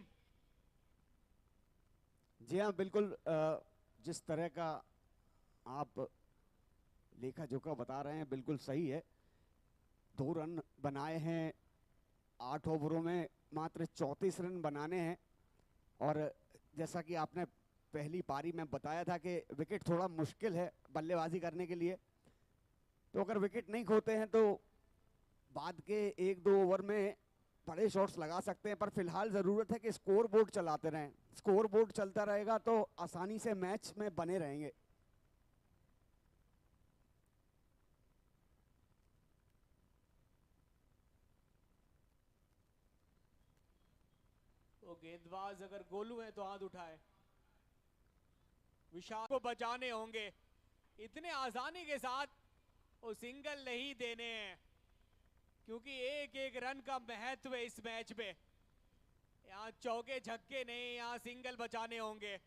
जी हाँ, बिल्कुल जिस तरह का आप लेखा जोखा बता रहे हैं, बिल्कुल सही है। 2 रन बनाए हैं, 8 ओवरों में मात्र 34 रन बनाने हैं। और जैसा कि आपने पहली पारी में बताया था कि विकेट थोड़ा मुश्किल है बल्लेबाजी करने के लिए, तो अगर विकेट नहीं खोते हैं तो बाद के 1-2 ओवर में बड़े शॉट्स लगा सकते हैं। पर फिलहाल जरूरत है कि स्कोर बोर्ड चलाते रहें। स्कोर बोर्ड चलता रहेगा तो आसानी से मैच में बने रहेंगे। तो गेंदबाज अगर गोलू है तो हाथ उठाए। विशाल को बचाने होंगे, इतने आसानी के साथ वो सिंगल नहीं देने हैं, क्योंकि एक एक रन का महत्व है इस मैच में। यहाँ चौके छक्के नहीं, यहाँ सिंगल बचाने होंगे।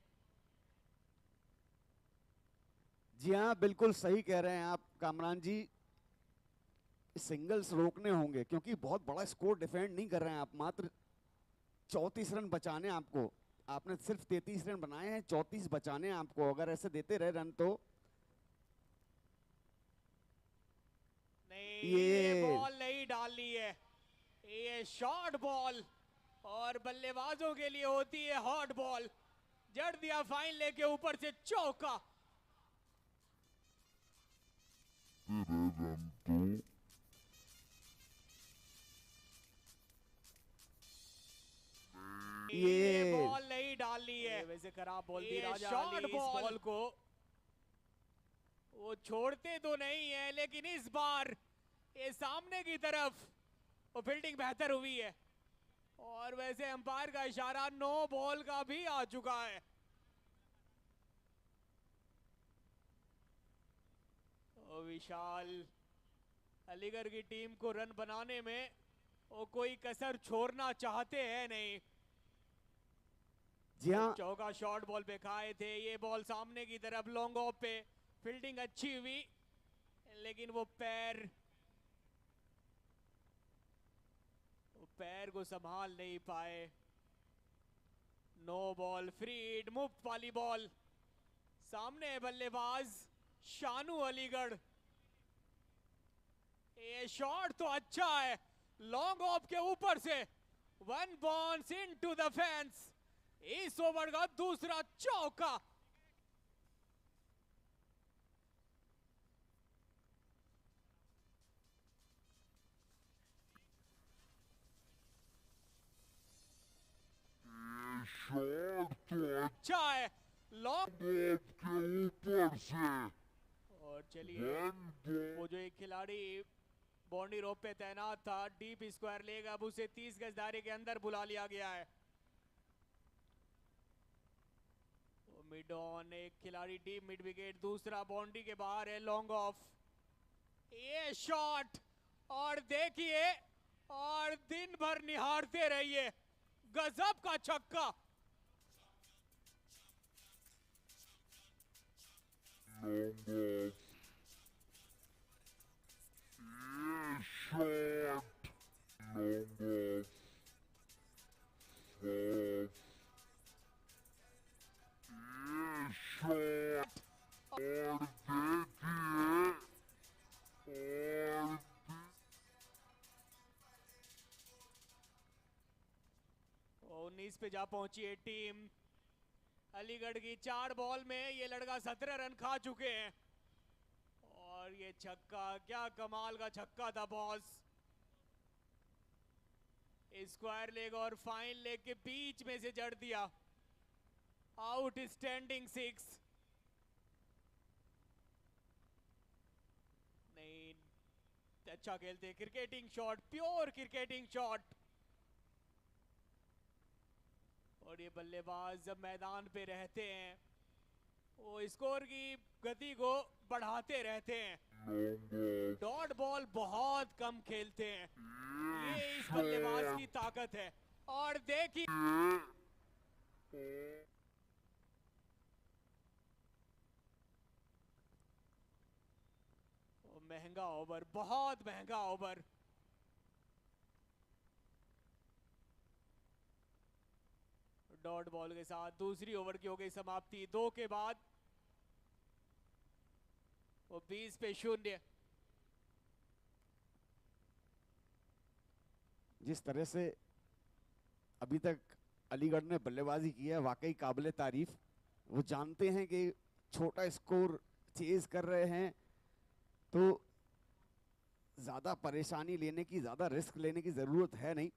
जी हाँ, बिल्कुल सही कह रहे हैं आप कामरान जी, सिंगल्स रोकने होंगे क्योंकि बहुत बड़ा स्कोर डिफेंड नहीं कर रहे हैं आप। मात्र 34 रन बचाने आपको, आपने सिर्फ 33 रन बनाए हैं, 34 बचाने आपको। अगर ऐसे देते रहे रन तो नहीं, ये बॉल नहीं डालनी है, ये शॉर्ट बॉल और बल्लेबाजों के लिए होती है हॉट बॉल। जड़ दिया फाइन लेके ऊपर से चौका। ये बॉल नहीं डालनी है, वैसे खराब बॉल थी राजा अली। इस बॉल को वो छोड़ते तो नहीं है, लेकिन इस बार ये सामने की तरफ वो फील्डिंग बेहतर हुई है। और वैसे अंपायर का इशारा 9 बॉल का भी आ चुका है। और विशाल अलीगढ़ की टीम को रन बनाने में वो कोई कसर छोड़ना चाहते हैं नहीं। जी हाँ, चौका शॉर्ट बॉल पे खाए थे, ये बॉल सामने की तरफ लॉन्ग ऑफ पे फील्डिंग अच्छी हुई, लेकिन वो पैर को संभाल नहीं पाए। 9 बॉल फ्रीड, मुफ्त वाली बॉल। सामने बल्लेबाज शानू अलीगढ़। ये शॉट तो अच्छा है, लॉन्ग ऑफ के ऊपर से 1 बाउंस इनटू द फेंस। इस ओवर का दूसरा चौका। शॉट तो अच्छा है, लॉन्ग के ऊपर से। और चलिए, वो जो एक खिलाड़ी बाउंड्री रोप पे तैनात था, डीप स्क्वायर लेगा, अब उसे 30 गज दायरे के अंदर बुला लिया गया है। मिड ऑन, एक खिलाड़ी डीप मिड विकेट, दूसरा बाउंड्री के बाहर है, लॉन्ग ऑफ। ये शॉट, और देखिए, और दिन भर निहारते रहिए, गजब का छक्का। और 19 पे जा पहुंची है टीम अलीगढ़ की। 4 बॉल में ये लड़का 17 रन खा चुके हैं। और ये छक्का, क्या कमाल का छक्का था बॉस। स्क्वायर लेग और फाइन लेग के बीच में से जड़ दिया। Out standing 6। नहीं, अच्छा खेलते, cricketing shot, pure cricketing shot. और ये बल्लेबाज जब मैदान पे रहते हैं वो स्कोर की गति को बढ़ाते रहते हैं। डॉट बॉल बहुत कम खेलते हैं, ये इस बल्लेबाज की ताकत है। और देखिए, महंगा ओवर, बहुत महंगा ओवर। डॉट बॉल के साथ दूसरी ओवर की हो गई समाप्ति। 2 के बाद वो 20 पे 0। जिस तरह से अभी तक अलीगढ़ ने बल्लेबाजी की है वाकई काबिले तारीफ। वो जानते हैं कि छोटा स्कोर चेज कर रहे हैं तो ज्यादा परेशानी लेने की, ज्यादा रिस्क लेने की जरूरत है नहीं।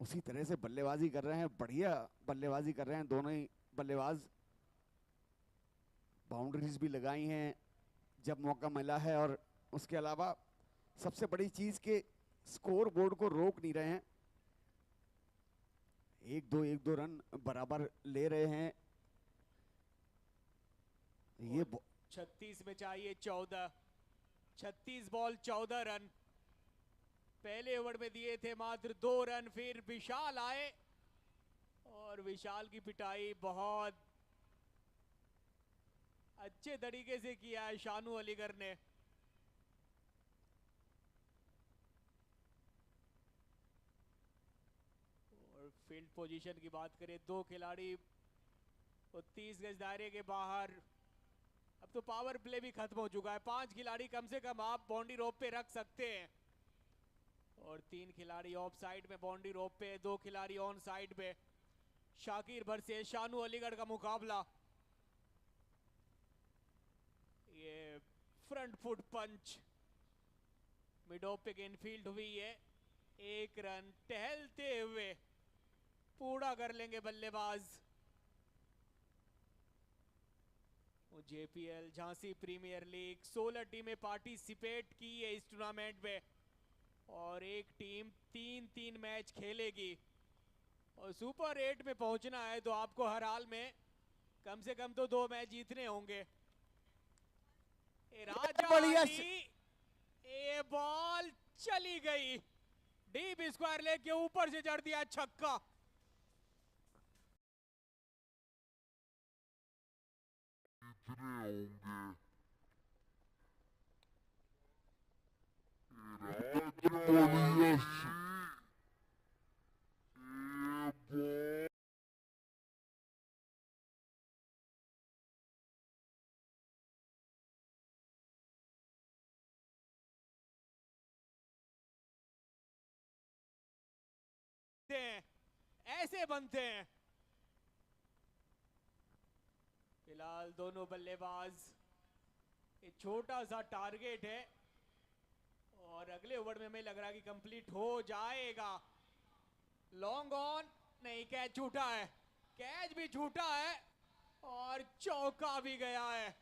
उसी तरह से बल्लेबाजी कर रहे हैं, बढ़िया बल्लेबाजी कर रहे हैं दोनों ही बल्लेबाज। बाउंड्रीज भी लगाई हैं जब मौका मिला है, और उसके अलावा सबसे बड़ी चीज के स्कोर बोर्ड को रोक नहीं रहे हैं। एक दो रन बराबर ले रहे हैं। ये 36 में चाहिए 14। 36 बॉल 14 रन। पहले ओवर में दिए थे मात्र 2 रन। फिर विशाल आए और विशाल की पिटाई बहुत अच्छे तरीके से किया है शानू अलीगढ़ ने। और फील्ड पोजीशन की बात करें, 2 खिलाड़ी 30 गज दायरे के बाहर। अब तो पावर प्ले भी खत्म हो चुका है। 5 खिलाड़ी कम से कम आप बाउंड्री रोप पे रख सकते हैं, और 3 खिलाड़ी ऑफ साइड में बाउंड्री रोप पे, 2 खिलाड़ी ऑन साइड पे। शाकिर वर्सेस शानू अलीगढ़ का मुकाबला। ये front foot punch mid off पे इनफील्ड हुई है। 1 रन टहलते हुए पूरा कर लेंगे बल्लेबाज। जेपीएल झांसी प्रीमियर लीग 16 टीमें पार्टिसिपेट की है इस टूर्नामेंट में, और एक टीम 3-3 मैच खेलेगी। और सुपर 8 में पहुंचना है तो आपको हर हाल में कम से कम तो 2 मैच जीतने होंगे। राजा ये बॉल चली गई, डीप स्क्वायर लेग के ऊपर से जड़ दिया छक्का। ऐसे बनते हैं। फिलहाल दोनों बल्लेबाज, एक छोटा सा टारगेट है और अगले ओवर में हमें लग रहा है कि कंप्लीट हो जाएगा। लॉन्ग ऑन नहीं, कैच छूटा है, कैच भी छूटा है और चौका भी गया है।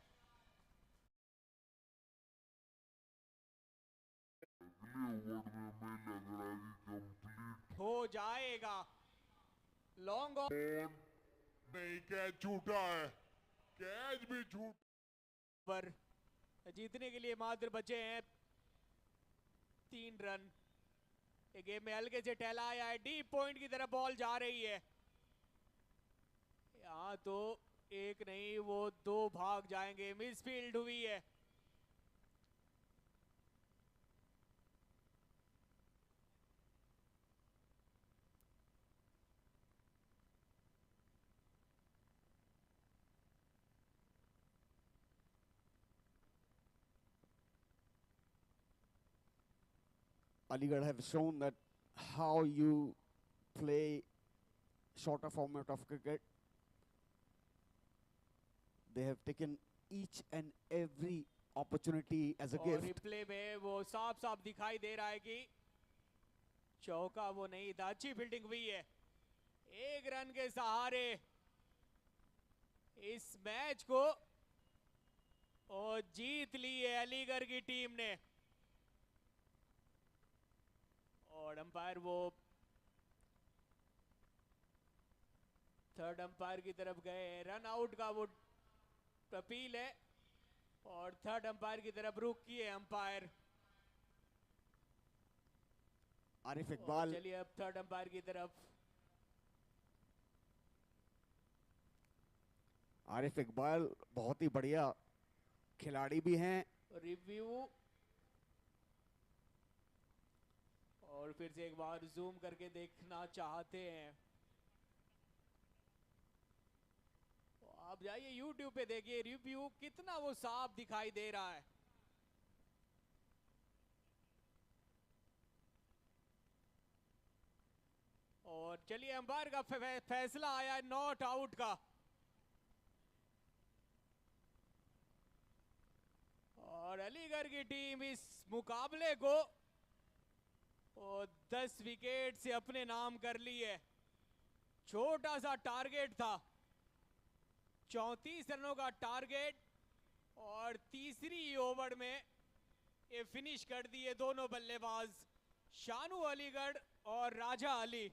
हो जाएगा। लॉन्ग ऑन नहीं, कैच छूटा है, कैच भी छूट। पर जीतने के लिए मात्र बचे हैं 3 रन। ये गेम में हल्के से टहलाया है, डीप पॉइंट की तरफ बॉल जा रही है। यहाँ तो एक नहीं वो 2 भाग जाएंगे। मिसफील्ड हुई है। Aligarh have shown that how you play shorter format of cricket. They have taken each and every opportunity as a और gift. रिप्ले में वो साफ साफ दिखाई दे रहा है कि चौका वो नहीं था। अच्छी फील्डिंग हुई है। 1 रन के सहारे इस मैच को और जीत ली है अलीगढ़ की टीम ने। और अंपायर वो थर्ड अंपायर की तरफ गए। रन आउट का वो अपील है और थर्ड अंपायर की तरफ रुख किए अंपायर। आरिफ इकबाल, चलिए अब थर्ड अंपायर की तरफ। आरिफ इकबाल बहुत ही बढ़िया खिलाड़ी भी हैं। रिव्यू और फिर से एक बार जूम करके देखना चाहते हैं। तो आप आप जाइए YouTube पे देखिए रिव्यू, कितना वो साफ दिखाई दे रहा है। और चलिए अंपायर का फैसला आया है नॉट आउट का। और अलीगढ़ की टीम इस मुकाबले को 10 विकेट से अपने नाम कर ली है। छोटा सा टारगेट था, 34 रनों का टारगेट, और तीसरी ओवर में ये फिनिश कर दिए दोनों बल्लेबाज शानू अलीगढ़ और Raja Ali.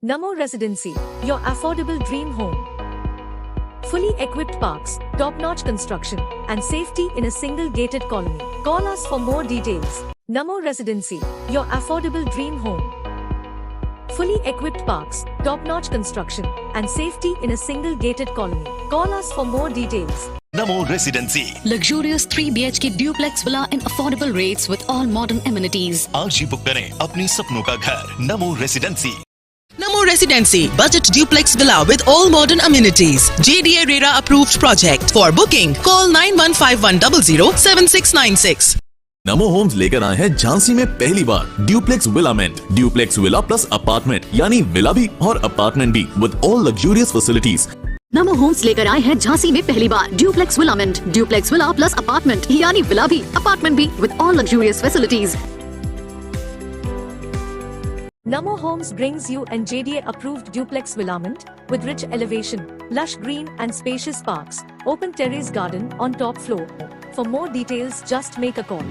Namo Residency, your affordable dream home. Fully equipped parks, top-notch construction, and safety in a single gated colony. Call us for more details. Namo Residency, your affordable dream home. Fully equipped parks, top-notch construction, and safety in a single gated colony. Call us for more details. Namo Residency. Luxurious 3 BHK duplex villa in affordable rates with all modern amenities. आज ही बुक करें अपनी सपनों का घर नमो residency. Namo Residency, budget duplex villa with all modern amenities. JDA RERA approved project. For booking, call 9151007696. NaMo Homes लेकर आए हैं झांसी में पहली बार duplex villament, duplex villa plus apartment यानी विला भी और अपार्टमेंट भी with all luxurious facilities. Namo Homes लेकर आए हैं झांसी में पहली बार duplex villament, duplex villa plus apartment यानी विला भी अपार्टमेंट भी with all luxurious facilities. Namo Homes brings you an JDA approved duplex villament with rich elevation, lush green and spacious parks, open terrace garden on top floor. For more details, just make a call.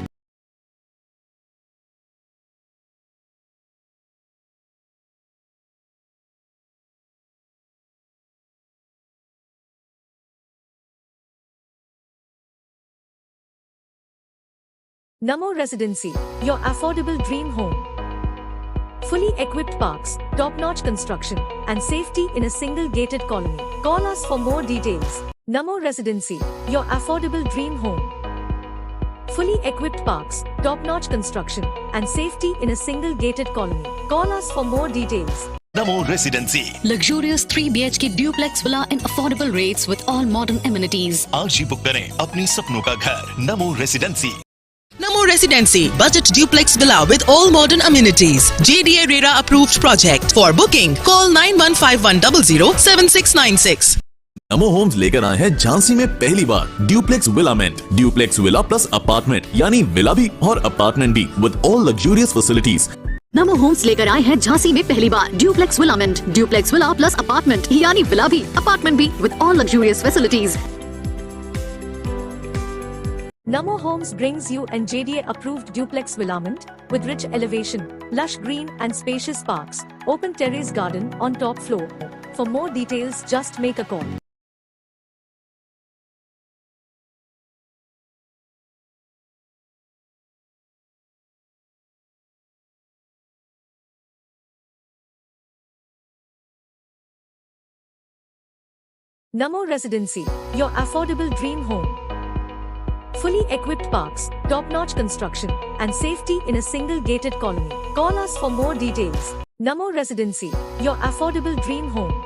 Namo Residency, your affordable dream home. Fully equipped parks, top-notch construction, and safety in a single gated colony. Call us for more details. Namo Residency, your affordable dream home. Fully equipped parks, top-notch construction, and safety in a single gated colony. Call us for more details. Namo Residency. Luxurious 3 BHK duplex villa in affordable rates with all modern amenities. आज ही बुक करें अपनी सपनों का घर नमो residency. Namo Residency, budget duplex villa with all modern amenities. JDA RERA approved project. For booking, call 9151007696. NaMo Homes लेकर आए हैं झांसी में पहली बार duplex villament, duplex villa plus apartment यानी विला भी और अपार्टमेंट भी with all luxurious facilities. Namo Homes लेकर आए हैं झांसी में पहली बार duplex villament, duplex villa plus apartment यानी विला भी अपार्टमेंट भी with all luxurious facilities. Namo Homes brings you an JDA approved duplex villament with rich elevation, lush green and spacious parks, open terrace garden on top floor. For more details, just make a call. Namo Residency, your affordable dream home. Fully equipped parks, top-notch construction, and safety in a single gated colony. Call us for more details. Namo Residency, your affordable dream home.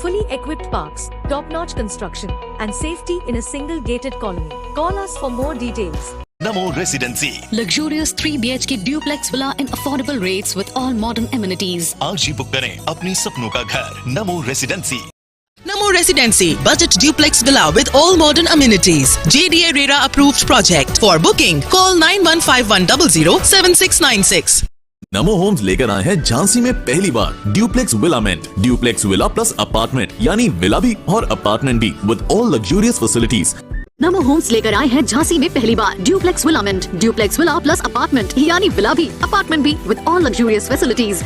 Fully equipped parks, top-notch construction, and safety in a single gated colony. Call us for more details. Namo Residency. Luxurious 3 BHK duplex villa in affordable rates with all modern amenities. आज ही बुक करें अपनी सपनों का घर नमो residency. Namo Residency, budget duplex villa with all modern amenities. JDA RERA approved project. For booking, call 9151007696. NaMo Homes लेकर आए हैं झांसी में पहली बार duplex villament, duplex villa plus apartment यानी विला भी और अपार्टमेंट भी with all luxurious facilities. Namo Homes लेकर आए हैं झांसी में पहली बार duplex villament, duplex villa plus apartment यानी विला भी अपार्टमेंट भी with all luxurious facilities.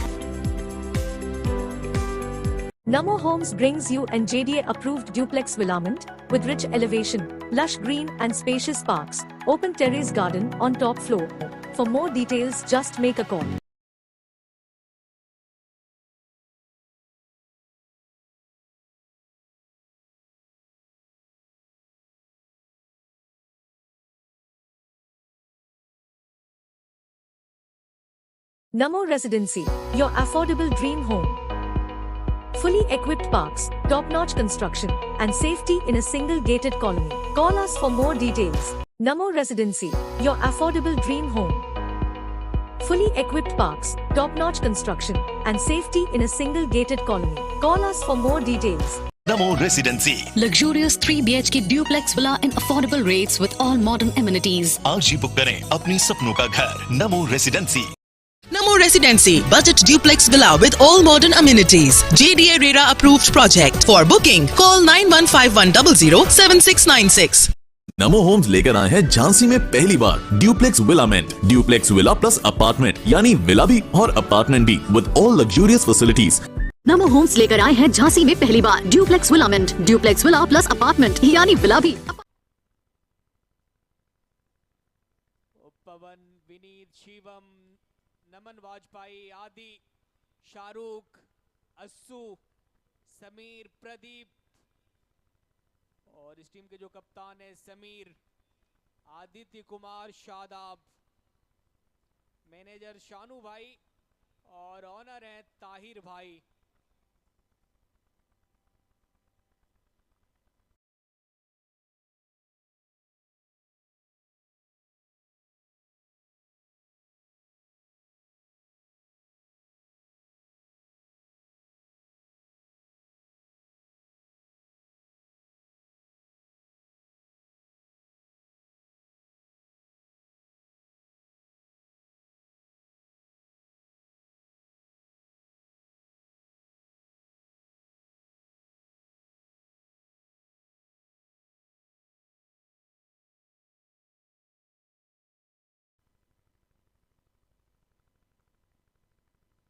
Namo Homes brings you an JDA approved duplex villament with rich elevation, lush green and spacious parks, open terrace garden on top floor. For more details, just make a call. Namo Residency, your affordable dream home. Fully equipped parks, top-notch construction, and safety in a single gated colony. Call us for more details. Namo Residency, your affordable dream home. Fully equipped parks, top-notch construction, and safety in a single gated colony. Call us for more details. Namo Residency. Luxurious 3 BHK duplex villa in affordable rates with all modern amenities. आज ही बुक करें अपनी सपनों का घर नमो residency. Namo Residency, budget duplex villa with all modern amenities. JDA RERA approved project. For booking, call 9151007696. NaMo Homes लेकर आए हैं झांसी में पहली बार duplex villament, duplex villa plus apartment यानी विला भी और अपार्टमेंट भी with all luxurious facilities. Namo Homes लेकर आए हैं झांसी में पहली बार duplex villament, duplex villa plus apartment यानी विला भी। पवन, विनीत, शिवम, नमन वाजपेयी आदि, शाहरुख, अस्सू, समीर, प्रदीप और इस टीम के जो कप्तान है समीर, आदित्य कुमार, शादाब, मैनेजर शानू भाई और ऑनर है ताहिर भाई।